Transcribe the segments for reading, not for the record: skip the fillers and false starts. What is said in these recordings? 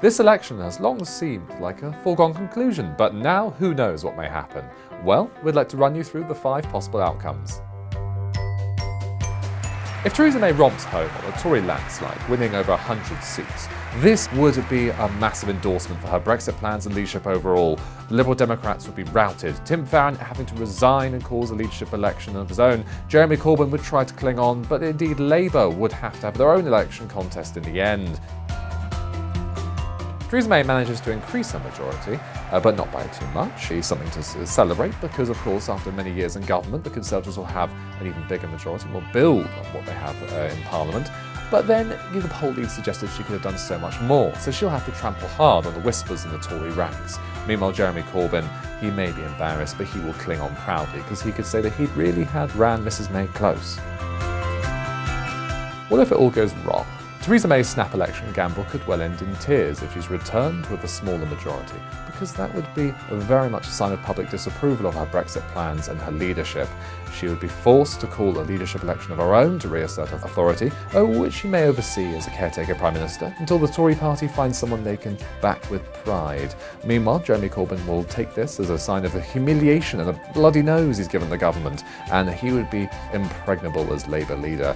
This election has long seemed like a foregone conclusion, but now who knows what may happen? Well, we'd like to run you through the 5 possible outcomes. If Theresa May romps home on a Tory landslide, winning over 100 seats, this would be a massive endorsement for her Brexit plans and leadership overall. The Liberal Democrats would be routed, Tim Farron having to resign and cause a leadership election of his own. Jeremy Corbyn would try to cling on, but indeed Labour would have to have their own election contest in the end. Theresa May manages to increase her majority, but not by too much. She's something to celebrate because, of course, after many years in government, the Conservatives will have an even bigger majority and will build on what they have in Parliament. But then the poll lead suggested she could have done so much more, so she'll have to trample hard on the whispers in the Tory ranks. Meanwhile, Jeremy Corbyn, he may be embarrassed, but he will cling on proudly because he could say that he really had ran Mrs May close. What if it all goes wrong? Theresa May's snap election gamble could well end in tears if she's returned with a smaller majority, because that would be very much a sign of public disapproval of her Brexit plans and her leadership. She would be forced to call a leadership election of her own to reassert her authority, which she may oversee as a caretaker Prime Minister, until the Tory party finds someone they can back with pride. Meanwhile, Jeremy Corbyn will take this as a sign of the humiliation and a bloody nose he's given the government, and he would be impregnable as Labour leader.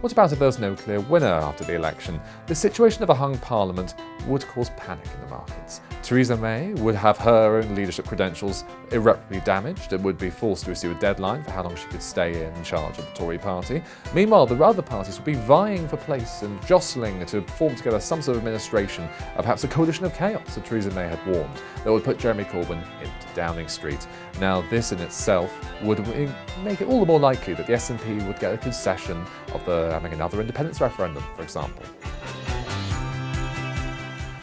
What about if there was no clear winner after the election? The situation of a hung parliament would cause panic in the markets. Theresa May would have her own leadership credentials irreparably damaged and would be forced to issue a deadline for how long she could stay in charge of the Tory party. Meanwhile, the other parties would be vying for place and jostling to form together some sort of administration, perhaps a coalition of chaos, as Theresa May had warned, that would put Jeremy Corbyn into Downing Street. Now, this in itself would make it all the more likely that the SNP would get a concession of having another independence referendum, for example.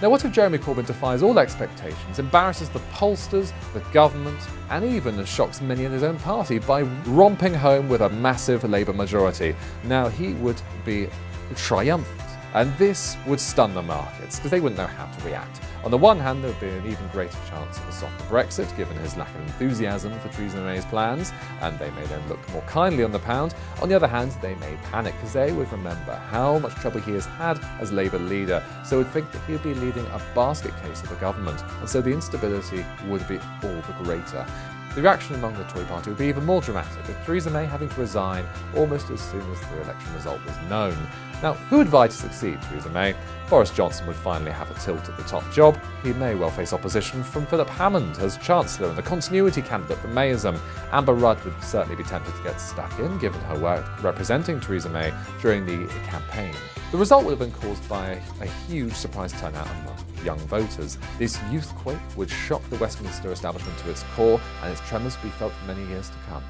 Now, what if Jeremy Corbyn defies all expectations, embarrasses the pollsters, the government, and even shocks many in his own party by romping home with a massive Labour majority? Now, he would be triumphant, and this would stun the markets because they wouldn't know how to react. On the one hand, there would be an even greater chance of a softer Brexit, given his lack of enthusiasm for Theresa May's plans, and they may then look more kindly on the pound. On the other hand, they may panic because they would remember how much trouble he has had as Labour leader, so would think that he would be leading a basket case of the government, and so the instability would be all the greater. The reaction among the Tory party would be even more dramatic, with Theresa May having to resign almost as soon as the election result was known. Now, who would vie to succeed Theresa May? Boris Johnson would finally have a tilt at the top job. He may well face opposition from Philip Hammond as Chancellor and the continuity candidate for Mayism. Amber Rudd would certainly be tempted to get stuck in, given her work representing Theresa May during the campaign. The result would have been caused by a huge surprise turnout among young voters. This youthquake would shock the Westminster establishment to its core, and its tremors would be felt for many years to come.